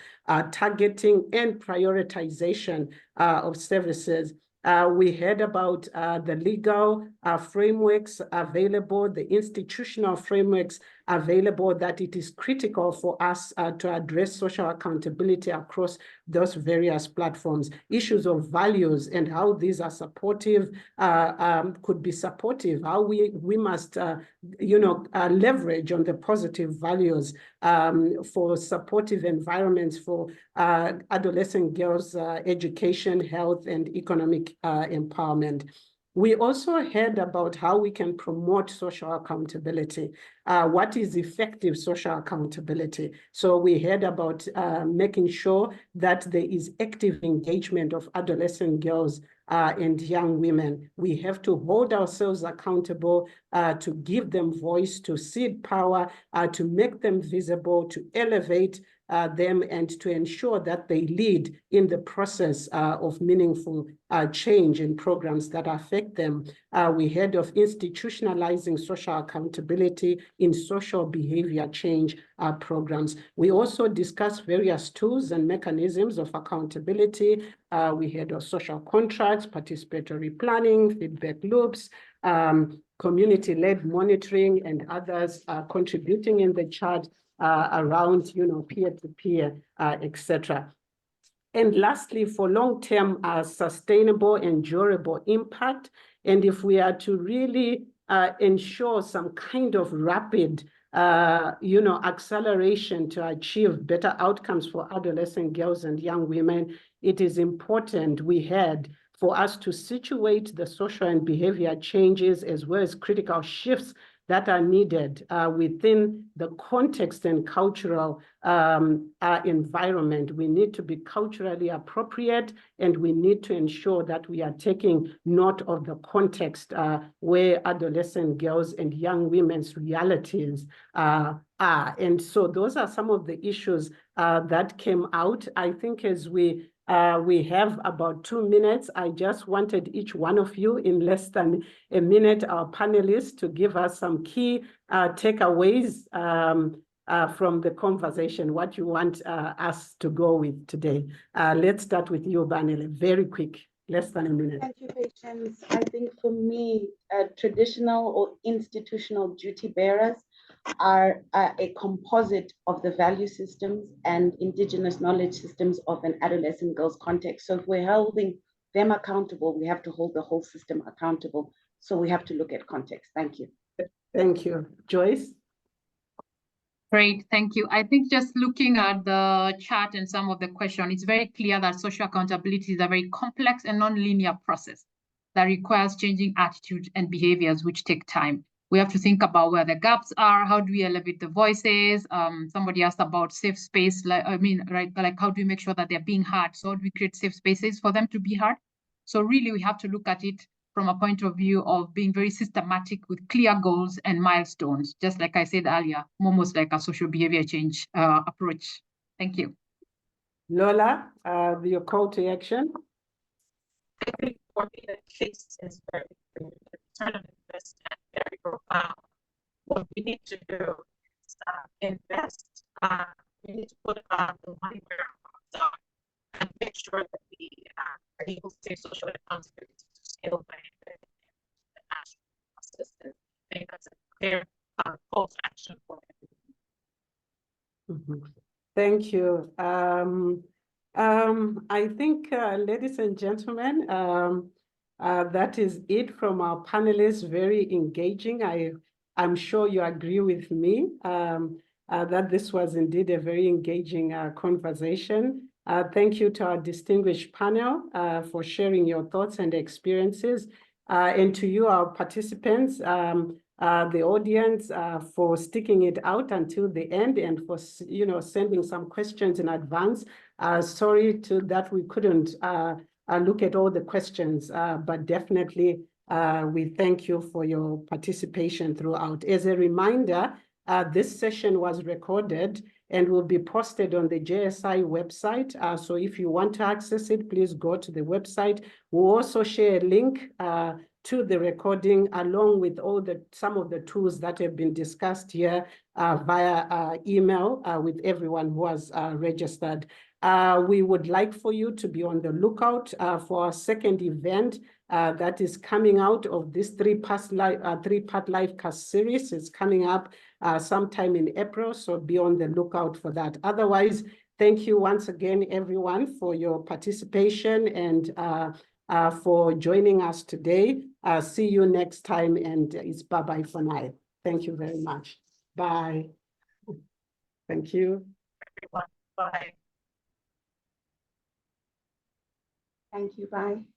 targeting and prioritization of services. We heard about the legal frameworks available, the institutional frameworks available, that it is critical for us to address social accountability across those various platforms. Issues of values and how these are supportive, could be supportive, how we must, leverage on the positive values for supportive environments for adolescent girls' education, health, and economic empowerment. We also heard about how we can promote social accountability. What is effective social accountability? So we heard about making sure that there is active engagement of adolescent girls and young women. We have to hold ourselves accountable, to give them voice, to seed power, to make them visible, to elevate them, and to ensure that they lead in the process of meaningful change in programs that affect them. We heard of institutionalizing social accountability in social behavior change programs. We also discussed various tools and mechanisms of accountability. We heard of social contracts, participatory planning, feedback loops, community-led monitoring, and others contributing in the chat around, peer-to-peer, etc. And lastly, for long-term sustainable and durable impact, and if we are to really ensure some kind of rapid, acceleration to achieve better outcomes for adolescent girls and young women, it is important, we had, for us to situate the social and behavior changes as well as critical shifts that are needed within the context and cultural environment. We need to be culturally appropriate, and we need to ensure that we are taking note of the context where adolescent girls and young women's realities are. And so those are some of the issues that came out. I think as we have about 2 minutes. I just wanted each one of you in less than a minute, our panelists, to give us some key takeaways from the conversation, what you want us to go with today. Let's start with you, Banele, very quick, less than a minute. Thank you, Patience. I think for me, traditional or institutional duty bearers are a composite of the value systems and indigenous knowledge systems of an adolescent girl's context. So if we're holding them accountable, we have to hold the whole system accountable. So we have to look at context. Thank you. Thank you. Joyce? Great, thank you. I think just looking at the chat and some of the questions, it's very clear that social accountability is a very complex and non-linear process that requires changing attitudes and behaviors, which take time. We have to think about where the gaps are. How do we elevate the voices? Somebody asked about safe space. Like how do we make sure that they're being heard? So how do we create safe spaces for them to be heard? So really, we have to look at it from a point of view of being very systematic with clear goals and milestones, just like I said earlier, almost like a social behavior change approach. Thank you. Lola, your call to action. I think for me, the case is very clear. The return on investment very profound. What we need to do is invest. We need to put the money where our mouths are and make sure that we are able to take social responsibility to scale by the national process. And I think that's a clear call to action for everyone. Thank you. I think, ladies and gentlemen, that is it from our panelists. Very engaging. I'm sure you agree with me that this was indeed a very engaging conversation. Thank you to our distinguished panel for sharing your thoughts and experiences, and to you, our participants, the audience, for sticking it out until the end and for sending some questions in advance. Sorry that we couldn't look at all the questions, but definitely we thank you for your participation throughout. As a reminder, this session was recorded and will be posted on the JSI website. So if you want to access it, please go to the website. We'll also share a link to the recording along with some of the tools that have been discussed here via email with everyone who has registered. We would like for you to be on the lookout for our second event that is coming out of this three-part livecast series. It's coming up sometime in April, so be on the lookout for that. Otherwise, thank you once again, everyone, for your participation and for joining us today. See you next time, and it's bye-bye for now. Thank you very much. Bye. Thank you. Everyone, bye. Thank you. Bye.